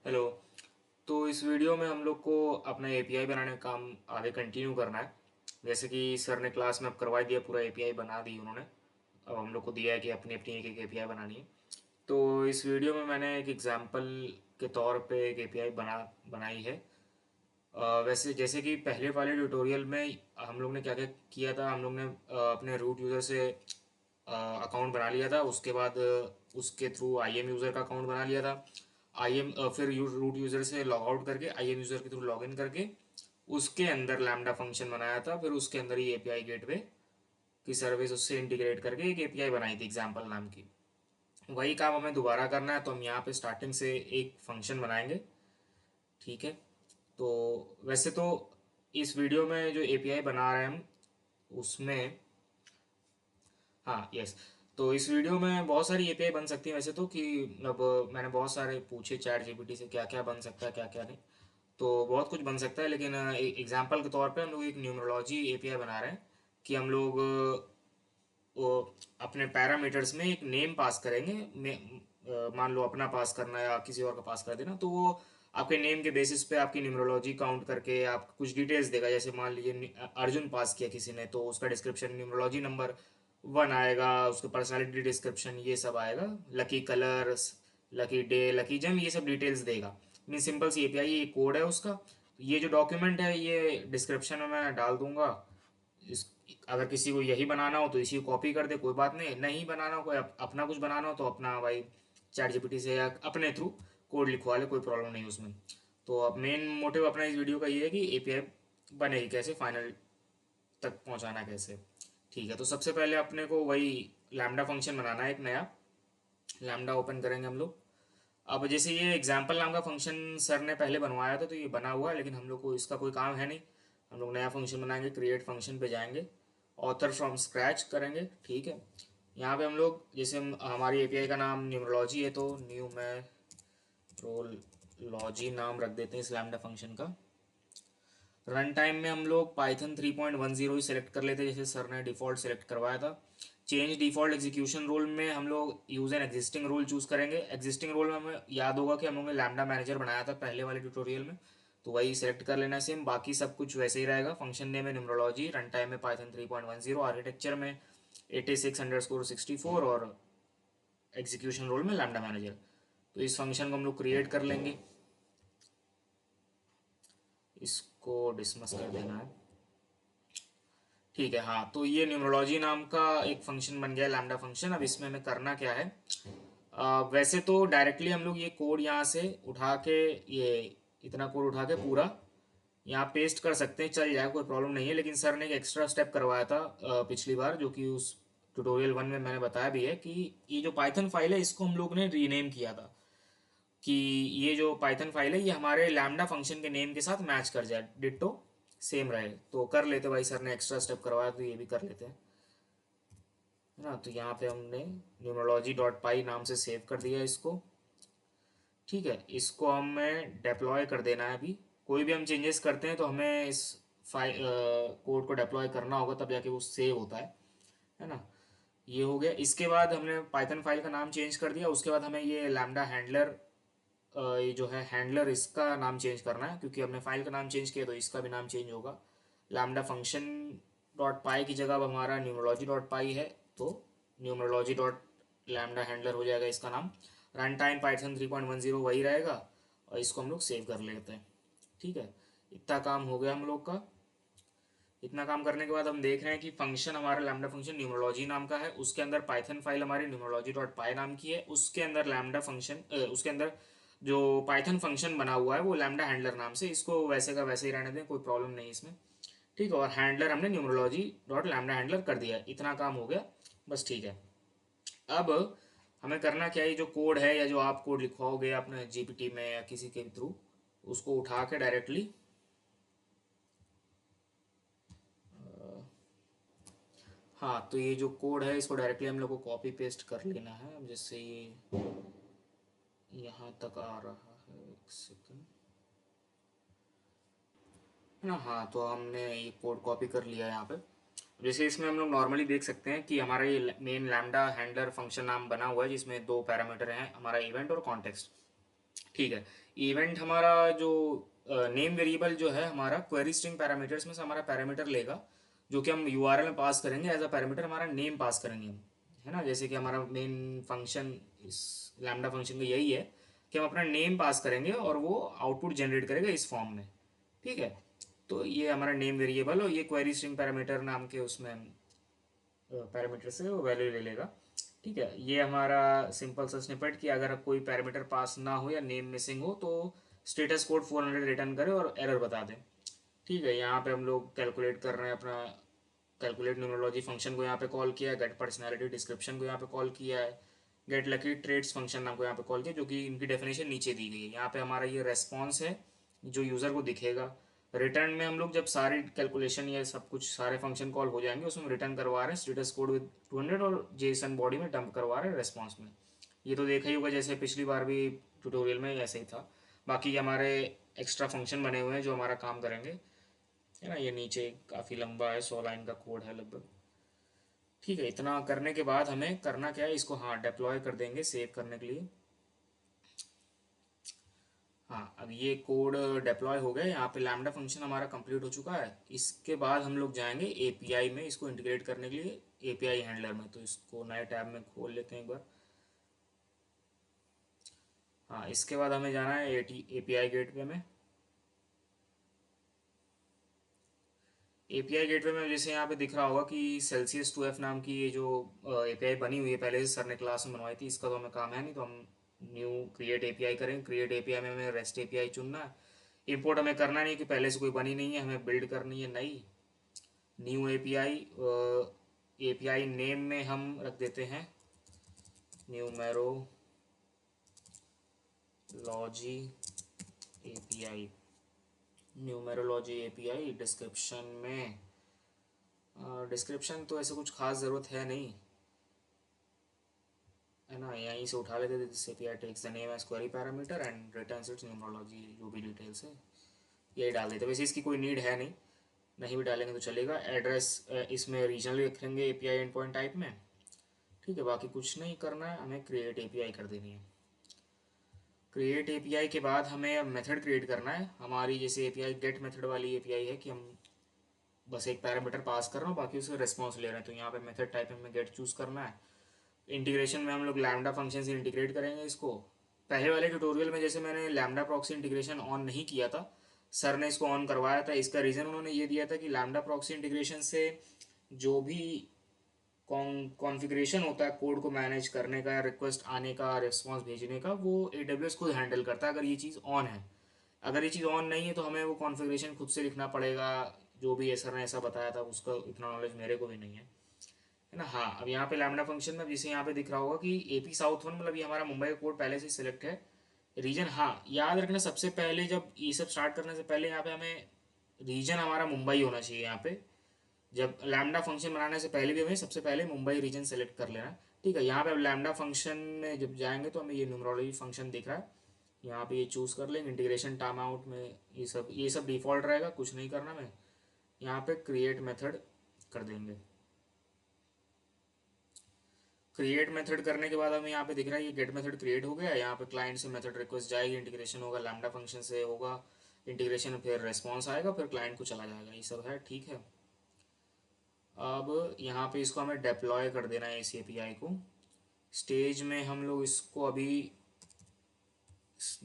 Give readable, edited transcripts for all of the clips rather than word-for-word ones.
Hello. तो इस video में हम लोग को अपना एपीआई बनाने का काम आगे कंटिन्यू करना है। जैसे कि सर ने क्लास में अब करवा दिया, पूरा एपीआई बना दी उन्होंने। अब हम लोग को दिया है कि अपनी अपनी एक एक एपीआई बनानी है। तो इस वीडियो में मैंने एक एग्जांपल के तौर पे एक एपीआई बनाई है। वैसे जैसे कि पहले वाले ट्यूटोरियल में हम लोग ने क्या क्या किया था, हम लोग ने अपने रूट यूज़र से अकाउंट बना लिया था। उसके बाद उसके थ्रू आईएम यूज़र का अकाउंट बना लिया था। आईएम फिर रूट यूज़र से लॉग आउट करके आईएम यूज़र के थ्रू लॉगिन करके उसके अंदर लैम्डा फंक्शन बनाया था। फिर उसके अंदर ही एपीआई गेटवे की सर्विस उससे इंटीग्रेट करके एक एपीआई बनाई थी एग्जाम्पल नाम की। वही काम हमें दोबारा करना है, तो हम यहाँ पे स्टार्टिंग से एक फंक्शन बनाएंगे। ठीक है। तो वैसे तो इस वीडियो में जो एपीआई बना रहे हैं हम उसमें, हाँ यस, तो इस वीडियो में बहुत सारी एपीआई बन सकती है वैसे तो, कि मतलब मैंने बहुत सारे पूछे चैट जीपीटी से क्या क्या बन सकता है क्या क्या नहीं। तो बहुत कुछ बन सकता है, लेकिन एग्जांपल के तौर पे हम लोग एक न्यूमरोलॉजी एपीआई बना रहे हैं कि हम लोग वो अपने पैरामीटर्स में एक नेम पास करेंगे। मान लो अपना पास करना है या किसी और का पास कर देना, तो वो आपके नेम के बेसिस पे आपकी न्यूमरोलॉजी काउंट करके आप कुछ डिटेल्स देगा। जैसे मान लीजिए अर्जुन पास किया किसी ने, तो उसका डिस्क्रिप्शन न्यूमरोलॉजी नंबर 1 आएगा, उसके पर्सनालिटी डिस्क्रिप्शन ये सब आएगा, lucky colours, lucky day, lucky gem, ये सब डिटेल्स देगा। मीन सिंपल सी एपीआई, ये कोड है उसका। ये जो डॉक्यूमेंट है ये डिस्क्रिप्शन में मैं डाल दूंगा। इस अगर किसी को यही बनाना हो तो इसी को कॉपी कर दे, कोई बात नहीं। नहीं बनाना हो, कोई अपना कुछ बनाना हो तो अपना भाई चैट जीपीटी से या अपने थ्रू कोड लिखवा ले, कोई प्रॉब्लम नहीं उसमें। तो अब मेन मोटिव अपना इस वीडियो का ये है कि एपीआई बनेगी कैसे, फाइनल तक पहुंचाना कैसे। ठीक है, तो सबसे पहले अपने को वही लैम्डा फंक्शन बनाना है एक नया। लैम्डा ओपन करेंगे हम लोग। अब जैसे ये एग्जाम्पल नाम का फंक्शन सर ने पहले बनवाया था, तो ये बना हुआ है, लेकिन हम लोग को इसका कोई काम है नहीं। हम लोग नया फंक्शन बनाएंगे, क्रिएट फंक्शन पे जाएंगे, ऑथर फ्रॉम स्क्रैच करेंगे। ठीक है। यहाँ पे हम लोग जैसे हमारी एपीआई का नाम न्यूमरोलॉजी है, तो न्यूमेरोलॉजी नाम रख देते हैं इस लैम्डा फंक्शन का। रन टाइम में हम लोग पाइथन 3.10 ही सेलेक्ट कर लेते हैं, जैसे सर ने डिफ़ॉल्ट सेलेक्ट करवाया था। चेंज डिफ़ॉल्ट एग्जीक्यूशन रोल में हम लोग use an existing role choose करेंगे। एग्जिस्टिंग रोल में हमें याद होगा कि हम लोग ने लैम्डा मैनेजर बनाया था पहले वाले ट्यूटोरियल में, तो वही सेलेक्ट कर लेना सेम। बाकी सब कुछ वैसे ही रहेगा। फंक्शन नेम है न्यूमरोलॉजी, रन टाइम में पाइथन 3.10, आर्किटेक्चर में 86_64 और एग्जीक्यूशन रोल में लैम्डा मैनेजर। तो इस फंक्शन को हम लोग क्रिएट कर लेंगे। इसको डिसमस कर देना है। ठीक है, हाँ, तो ये न्यूमरोलॉजी नाम का एक फंक्शन बन गया लैम्डा फंक्शन। अब इसमें हमें करना क्या है, वैसे तो डायरेक्टली हम लोग ये कोड यहाँ से उठा के, ये इतना कोड उठा के पूरा यहाँ पेस्ट कर सकते हैं, चल जाए, कोई प्रॉब्लम नहीं है। लेकिन सर ने एक एक्स्ट्रा स्टेप करवाया था पिछली बार, जो कि उस ट्यूटोरियल 1 में मैंने बताया भी है, कि ये जो पाइथन फाइल है इसको हम लोग ने रीनेम किया था, कि ये जो पाइथन फाइल है ये हमारे लैम्डा फंक्शन के नेम के साथ मैच कर जाए, डिट्टो सेम रहे। तो कर लेते भाई, सर ने एक्स्ट्रा स्टेप करवाया तो ये भी कर लेते हैं, है ना। तो यहाँ पे हमने न्यूमरोलॉजी डॉट पाई नाम से सेव कर दिया इसको। ठीक है, इसको हमें डिप्लॉय कर देना है अभी। कोई भी हम चेंजेस करते हैं तो हमें इस फाइल कोड को डिप्लॉय करना होगा, तब जाके वो सेव होता है ना। ये हो गया। इसके बाद हमने पाइथन फाइल का नाम चेंज कर दिया। उसके बाद हमें ये लैम्डा हैंडलर, ये जो है हैंडलर, इसका नाम चेंज करना है, क्योंकि हमने फाइल का नाम चेंज किया तो इसका भी नाम चेंज होगा। लैम्डा फंक्शन डॉट पाई की जगह अब हमारा न्यूमरोलॉजी डॉट पाई है, तो न्यूमरोलॉजी डॉट लैम्डा हैंडलर हो जाएगा इसका नाम। रन टाइम पाइथन 3.10 वही रहेगा, और इसको हम लोग सेव कर लेते हैं। ठीक है, इतना काम हो गया हम लोग का। इतना काम करने के बाद हम देख रहे हैं कि फंक्शन हमारा लैम्डा फंक्शन न्यूमरोलॉजी नाम का है, उसके अंदर पाइथन फाइल हमारी न्यूमरोलॉजी डॉट पाई नाम की है, उसके अंदर लैम्डा फंक्शन, उसके अंदर जो पाइथन फंक्शन बना हुआ है वो लैम्डा हैंडलर नाम से, इसको वैसे का वैसे ही रहने दें, कोई प्रॉब्लम नहीं इसमें। ठीक है, और हैंडलर हमने न्यूमरोलॉजी डॉट लैम्डा हैंडलर कर दिया है। इतना काम हो गया बस। ठीक है, अब हमें करना क्या है, जो कोड है या जो आप कोड लिखवाओगे अपने जीपीटी में या किसी के थ्रू, उसको उठा के डायरेक्टली, हाँ, तो ये जो कोड है इसको डायरेक्टली हम लोग को कॉपी पेस्ट कर लेना है। अब जैसे ये यहाँ तक आ रहा है, एक सेकंड, है ना। हाँ, तो हमने ये कोड कॉपी कर लिया है यहाँ पे। जैसे इसमें हम लोग नॉर्मली देख सकते हैं कि हमारा ये मेन लैम्डा हैंडलर फंक्शन नाम बना हुआ है, जिसमें दो पैरामीटर हैं, हमारा इवेंट और कॉन्टेक्स्ट। ठीक है। इवेंट हमारा जो नेम वेरिएबल जो है हमारा क्वेरी स्ट्रिंग पैरामीटर्स में से हमारा पैरामीटर लेगा, जो कि हम यूआरएल में पास करेंगे एज अ पैरामीटर, हमारा नेम पास करेंगे हम, है ना। जैसे कि हमारा मेन फंक्शन इस लैम्डा फंक्शन का यही है कि हम अपना नेम पास करेंगे और वो आउटपुट जनरेट करेगा इस फॉर्म में। ठीक है। तो ये हमारा नेम वेरिएबल और ये क्वेरी स्ट्रिंग पैरामीटर नाम के उसमें पैरामीटर से वो वैल्यू ले लेगा। ठीक है। ये हमारा सिंपल सा स्निपेट कि अगर कोई पैरामीटर पास ना हो या नेम मिसिंग हो तो स्टेटस कोड 400 रिटर्न करे और एरर बता दें। ठीक है। यहाँ पे हम लोग कैलकुलेट कर रहे हैं अपना कैलकुलेट न्यूमरोलॉजी फंक्शन को यहाँ पे कॉल किया है, गेट पर्सनैलिटी डिस्क्रिप्शन को यहाँ पे कॉल किया है, गेट लकी ट्रेड्स फंक्शन नाम को यहाँ पे कॉल किया, जो कि इनकी डेफिनेशन नीचे दी गई है। यहाँ पे हमारा ये रेस्पॉन्स है जो यूज़र को दिखेगा। रिटर्न में हम लोग जब सारी कैलकुलेशन ये सब कुछ सारे फंक्शन कॉल हो जाएंगे उसमें रिटर्न करवा रहे हैं स्टेटस कोड विद 200 और जेसन बॉडी में डंप करवा रहे हैं रेस्पॉन्स में। ये तो देखा ही होगा, जैसे पिछली बार भी ट्यूटोरियल में ऐसे ही था। बाकी हमारे एक्स्ट्रा फंक्शन बने हुए हैं जो हमारा काम करेंगे, है ना। ये नीचे काफ़ी लंबा है, 100 लाइन का कोड है लगभग। ठीक है। इतना करने के बाद हमें करना क्या है, इसको हाँ डिप्लॉय कर देंगे सेव करने के लिए। हाँ, अब ये कोड डिप्लॉय हो गया। यहाँ पे लैम्डा फंक्शन हमारा कंप्लीट हो चुका है। इसके बाद हम लोग जाएंगे एपीआई में इसको इंटीग्रेट करने के लिए, एपीआई हैंडलर में। तो इसको नए टैब में खोल लेते हैं एक बार। हाँ, इसके बाद हमें जाना है एपीआई गेटवे में। एपीआई गेटवे में जैसे यहाँ पे दिख रहा होगा कि सेल्सियस 2F नाम की ये जो एपीआई बनी हुई है, पहले से सर ने क्लास में बनवाई थी। इसका तो हमें काम है नहीं, तो हम न्यू क्रिएट एपीआई करेंगे। क्रिएट एपीआई में हमें रेस्ट एपीआई चुनना है। इंपोर्ट हमें करना नहीं कि पहले से कोई बनी नहीं है, हमें बिल्ड करनी है नई न्यू एपीआई। एपीआई नेम में हम रख देते हैं numerology API. Numerology API description में डिस्क्रिप्शन तो ऐसे कुछ खास ज़रूरत है नहीं, है ना। यहीं से उठा लेते थे। This API takes the name as query parameter and returns its numerology, जो भी डिटेल्स है यही डाल देते। वैसे इसकी कोई नीड है नहीं, नहीं भी डालेंगे तो चलेगा। एड्रेस इसमें रीजनल रखेंगे एपीआई एंड पॉइंट टाइप में। ठीक है। बाकी कुछ नहीं करना है, हमें क्रिएट एपीआई कर देनी है। क्रिएट एपीआई के बाद हमें मेथड क्रिएट करना है। हमारी जैसे एपीआई गेट मेथड वाली एपीआई है कि हम बस एक पैरामीटर पास कर रहा हूँ, बाकी उसका रिस्पॉन्स ले रहे हैं। तो यहाँ पे मेथड टाइप में गेट चूज़ करना है। इंटीग्रेशन में हम लोग लैम्डा फंक्शन से इंटीग्रेट करेंगे इसको। पहले वाले ट्यूटोरियल में जैसे मैंने लैम्डा प्रॉक्सी इंटीग्रेशन ऑन नहीं किया था, सर ने इसको ऑन करवाया था। इसका रीज़न उन्होंने ये दिया था कि लैम्डा प्रॉक्सी इंटीग्रेशन से जो भी कॉन्फ़िगरेशन होता है कोड को मैनेज करने का, रिक्वेस्ट आने का, रिस्पॉन्स भेजने का, वो AWS खुद हैंडल करता है अगर ये चीज़ ऑन है। अगर ये चीज़ ऑन नहीं है तो हमें वो कॉन्फ़िगरेशन खुद से लिखना पड़ेगा। जो भी सर ने ऐसा बताया था उसका इतना नॉलेज मेरे को भी नहीं है ना। हाँ, अब यहाँ पे लैम्डा फंक्शन में जैसे यहाँ पे दिख रहा होगा कि एपी साउथ वन, मतलब ये हमारा मुंबई का कोड पहले से सिलेक्ट है। रीजन, हाँ याद रखना, सबसे पहले जब ये सब स्टार्ट करने से पहले यहाँ पे हमें रीजन हमारा मुंबई होना चाहिए। यहाँ पे जब लैम्डा फंक्शन बनाने से पहले भी हमें सबसे पहले मुंबई रीजन सेलेक्ट कर लेना। ठीक है। यहाँ पे अब लैम्डा फंक्शन में जब जाएंगे तो हमें ये न्यूमरोलॉजी फंक्शन दिख रहा है, यहाँ पे ये चूज़ कर लेंगे। इंटीग्रेशन टाइम आउट में ये सब डिफ़ॉल्ट रहेगा, कुछ नहीं करना। मैं यहाँ पे क्रिएट मेथड कर देंगे। क्रिएट मेथड करने के बाद हमें यहाँ पे दिख रहा है ये गेट मेथड क्रिएट हो गया। यहाँ पे क्लाइंट से मेथड रिक्वेस्ट जाएगी, इंटीग्रेशन होगा, लैम्डा फंक्शन से होगा इंटीग्रेशन, फिर रिस्पॉन्स आएगा, फिर क्लाइंट को चला जाएगा। ये सब है, ठीक है। अब यहाँ पे इसको हमें डिप्लॉय कर देना है इस एपीआई को। स्टेज में हम लोग इसको अभी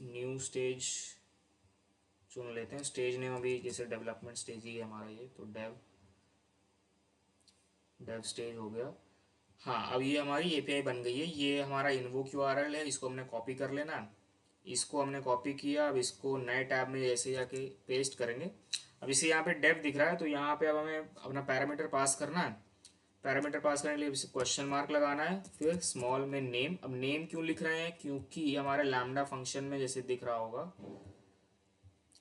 न्यू स्टेज चुन लेते हैं। स्टेज नेम अभी जैसे डेवलपमेंट स्टेज ही है हमारा ये, तो डेव स्टेज हो गया। हाँ, अब ये हमारी एपीआई बन गई है। ये हमारा इन्वोक यूआरएल है, इसको हमने कॉपी कर लेना। इसको हमने कॉपी किया। अब इसको नए टैब में जैसे जाके पेस्ट करेंगे। अब इसे यहाँ पे डेव दिख रहा है, तो यहाँ पे अब हमें अपना पैरामीटर पास करना है। पैरामीटर पास करने के लिए इसे क्वेश्चन मार्क लगाना है, फिर स्मॉल में नेम। अब नेम क्यों लिख रहे हैं, क्योंकि हमारे लैम्डा फंक्शन में जैसे दिख रहा होगा,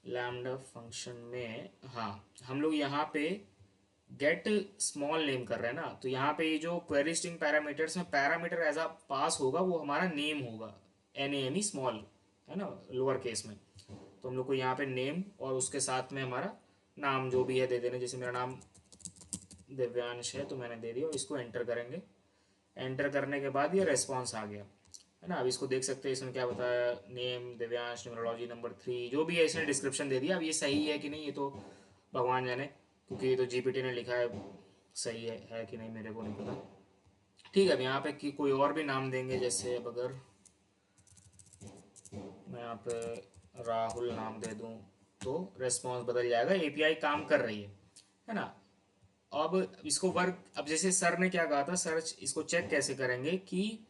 लैम्डा फंक्शन में हाँ हम लोग यहाँ पे गेट स्मॉल नेम कर रहे हैं ना। तो यहाँ पे ये जो क्वेरी स्ट्रिंग पैरामीटर्स में पैरामीटर एज आ पास होगा वो हमारा नेम होगा, NAME स्मॉल, है ना, लोअर केस में। तो हम लोग को यहाँ पे नेम और उसके साथ में हमारा नाम जो भी है दे देना। जैसे मेरा नाम दिव्यांश है तो मैंने दे दिया, और इसको एंटर करेंगे। एंटर करने के बाद ये रेस्पॉन्स आ गया, है ना। अब इसको देख सकते हैं, इसमें क्या बताया, नेम दिव्यांश, न्यूमरोलॉजी नंबर 3, जो भी है इसने डिस्क्रिप्शन दे दिया। अब ये सही है कि नहीं ये तो भगवान जाने, क्योंकि ये तो जीपीटी ने लिखा है, सही है कि नहीं मेरे को नहीं पता। ठीक है, अब यहाँ पे कि कोई और भी नाम देंगे, जैसे अब अगर मैं यहाँ पे राहुल नाम दे दूँ तो रेस्पॉन्स बदल जाएगा, एपीआई काम कर रही है ना। अब इसको वर्क, अब जैसे सर ने क्या कहा था, सर्च इसको चेक कैसे करेंगे कि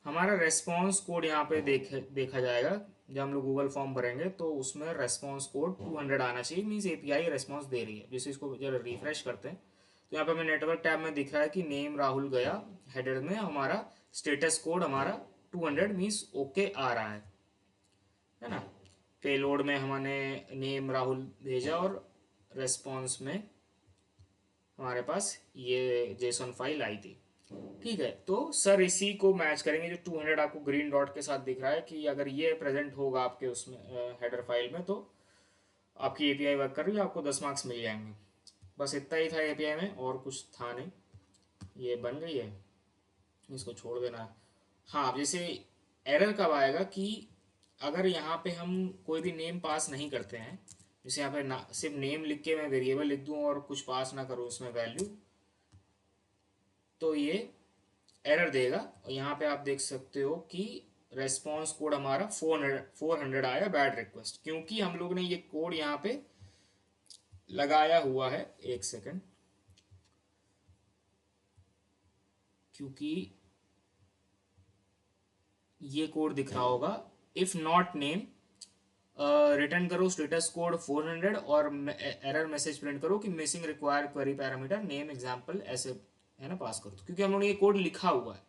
हमारा रेस्पॉन्स कोड यहाँ पे देखा जाएगा। जब हम लोग गूगल फॉर्म भरेंगे तो उसमें रेस्पॉन्स कोड 200 आना चाहिए, मीन्स एपीआई रेस्पॉन्स दे रही है। जैसे इसको जरा रिफ्रेश करते हैं तो यहाँ पे हमें नेटवर्क टैब में दिख रहा है कि नेम राहुल गया, हेडर में हमारा स्टेटस कोड हमारा 200 मीन्स ओके आ रहा है ना। पेलोड में हमने नेम राहुल भेजा और रेस्पॉन्स में हमारे पास ये जेसन फाइल आई थी। ठीक है, तो सर इसी को मैच करेंगे, जो 200 आपको ग्रीन डॉट के साथ दिख रहा है कि अगर ये प्रेजेंट होगा आपके उसमें हेडर फाइल में, तो आपकी एपीआई वर्क कर रही है, आपको 10 मार्क्स मिल जाएंगे। बस इतना ही था एपीआई में, और कुछ था नहीं। ये बन गई है, इसको छोड़ देना। हाँ, अब जैसे एरर कब आएगा कि अगर यहाँ पे हम कोई भी नेम पास नहीं करते हैं, जैसे यहाँ पे ना सिर्फ नेम लिख के मैं वेरिएबल लिख दूँ और कुछ पास ना करूँ उसमें वैल्यू, तो ये एरर देगा। और यहाँ पे आप देख सकते हो कि रेस्पॉन्स कोड हमारा 400 आया, बैड रिक्वेस्ट, क्योंकि हम लोग ने ये कोड यहाँ पे लगाया हुआ है। एक सेकंड, क्योंकि ये कोड दिख रहा होगा, इफ नॉट नेम रिटर्न करो स्टेटस कोड 400 और एरर मैसेज प्रिंट करो कि missing require query parameter name example, ऐसे है ना पास करो, क्योंकि हम लोगों ने ये कोड लिखा हुआ है।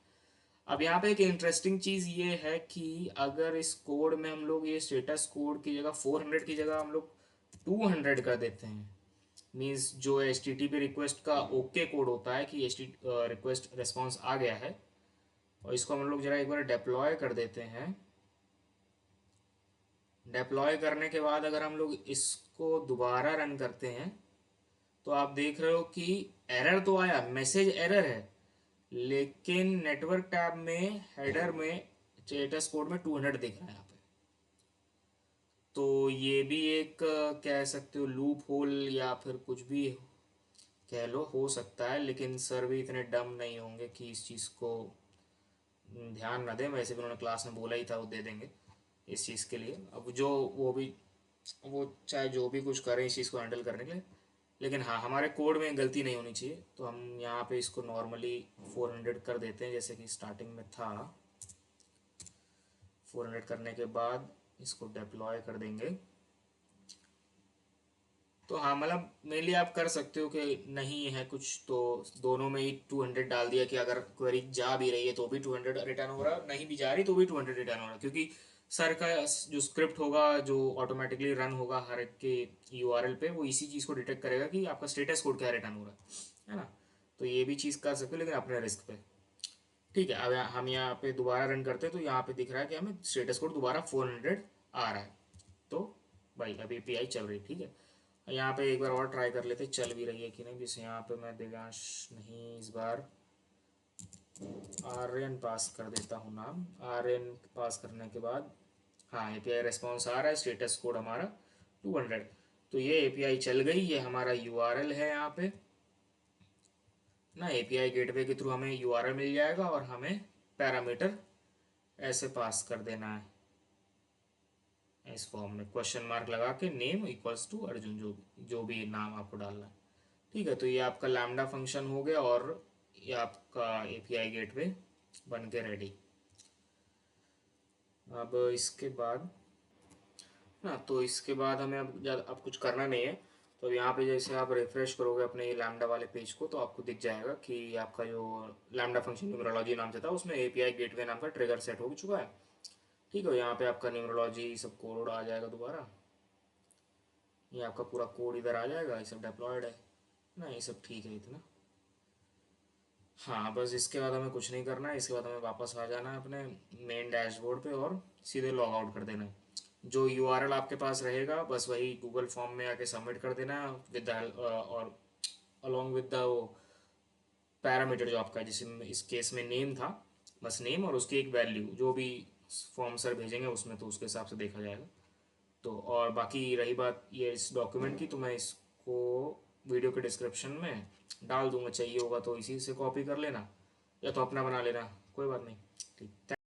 अब यहाँ पे एक इंटरेस्टिंग चीज़ ये है कि अगर इस कोड में हम लोग ये स्टेटस कोड की जगह 400 की जगह हम लोग 200 कर देते हैं, मीन्स जो H T T P request का ओके कोड होता है कि एच टी रिक्वेस्ट रिस्पॉन्स आ गया है, और इसको हम लोग जरा एक बार डिप्लॉय कर देते हैं। डिप्लॉय करने के बाद अगर हम लोग इसको दोबारा रन करते हैं तो आप देख रहे हो कि एरर तो आया, मैसेज एरर है, लेकिन नेटवर्क टैब में हेडर में स्टेटस कोड में 200 दिख रहा है यहाँ पे। तो ये भी एक कह सकते हो लूप होल या फिर कुछ भी कह लो, हो सकता है, लेकिन सर भी इतने डम नहीं होंगे कि इस चीज़ को ध्यान न दें। वैसे भी उन्होंने क्लास में बोला ही था वो दे देंगे इस चीज़ के लिए। अब जो वो भी, वो चाहे जो भी कुछ करें इस चीज़ को हैंडल करने के लिए, लेकिन हाँ हमारे कोड में गलती नहीं होनी चाहिए। तो हम यहाँ पे इसको नॉर्मली 400 कर देते हैं, जैसे कि स्टार्टिंग में था। 400 करने के बाद इसको डिप्लॉय कर देंगे। तो हाँ, मतलब मेनली आप कर सकते हो कि नहीं है कुछ तो दोनों में ही 200 डाल दिया कि अगर क्वेरी जा भी रही है तो भी 200 रिटर्न हो रहा है, नहीं भी जा रही तो भी 200 रिटर्न हो रहा है, क्योंकि सर का जो स्क्रिप्ट होगा जो ऑटोमेटिकली रन होगा हर एक के यूआरएल पे, वो इसी चीज़ को डिटेक्ट करेगा कि आपका स्टेटस कोड क्या रिटर्न हो रहा है ना। तो ये भी चीज़ कर सकते हो, लेकिन अपने रिस्क पे। ठीक है, अब हम यहाँ पे दोबारा रन करते हैं तो यहाँ पे दिख रहा है कि हमें स्टेटस कोड दोबारा 400 आ रहा है। तो भाई अभी पीआई चल रही है। ठीक है, यहाँ पे एक बार और ट्राई कर लेते, चल भी रही है कि नहीं। जैसे यहाँ पे मैं दिव्यांश नहीं, इस बार आर्यन पास कर देता हूँ नाम। आर्यन पास करने के बाद हाँ एपीआई रेस्पॉन्स आ रहा है, स्टेटस कोड हमारा 200। तो ये एपीआई चल गई, ये हमारा यूआरएल है यहाँ पे ना। एपीआई गेटवे के थ्रू हमें यूआरएल मिल जाएगा और हमें पैरामीटर ऐसे पास कर देना है इस फॉर्म में, क्वेश्चन मार्क लगा के नेम इक्वल्स टू अर्जुन, जो भी नाम आपको डालना है। ठीक है, तो ये आपका लैम्डा फंक्शन हो गया और ये आपका एपीआई गेटवे बन के रेडी। अब इसके बाद ना, तो इसके बाद हमें अब कुछ करना नहीं है। तो यहाँ पे जैसे आप रिफ्रेश करोगे अपने ये लैम्डा वाले पेज को तो आपको दिख जाएगा कि आपका जो लैम्डा फंक्शन न्यूमरोलॉजी नाम से था उसमें एपीआई गेटवे नाम का ट्रिगर सेट हो चुका है। ठीक है, यहाँ पे आपका न्यूमरोलॉजी सब कोड आ जाएगा दोबारा, ये आपका पूरा कोड इधर आ जाएगा, ये सब डिप्लॉयड है ना, ये सब ठीक है इतना। हाँ, बस इसके बाद हमें कुछ नहीं करना है। इसके बाद हमें वापस आ जाना है अपने मेन डैशबोर्ड पे और सीधे लॉग आउट कर देना है। जो यूआरएल आपके पास रहेगा बस वही गूगल फॉर्म में आके सबमिट कर देना है विद और अलॉन्ग विद द पैरामीटर जो आपका, जैसे इस केस में नेम था, बस नेम और उसकी एक वैल्यू जो भी फॉर्म सर भेजेंगे उसमें, तो उसके हिसाब से देखा जाएगा। तो और बाकी रही बात ये इस डॉक्यूमेंट की, तो मैं इसको वीडियो के डिस्क्रिप्शन में डाल दूंगा, चाहिए होगा तो इसी से कॉपी कर लेना या तो अपना बना लेना, कोई बात नहीं। ठीक।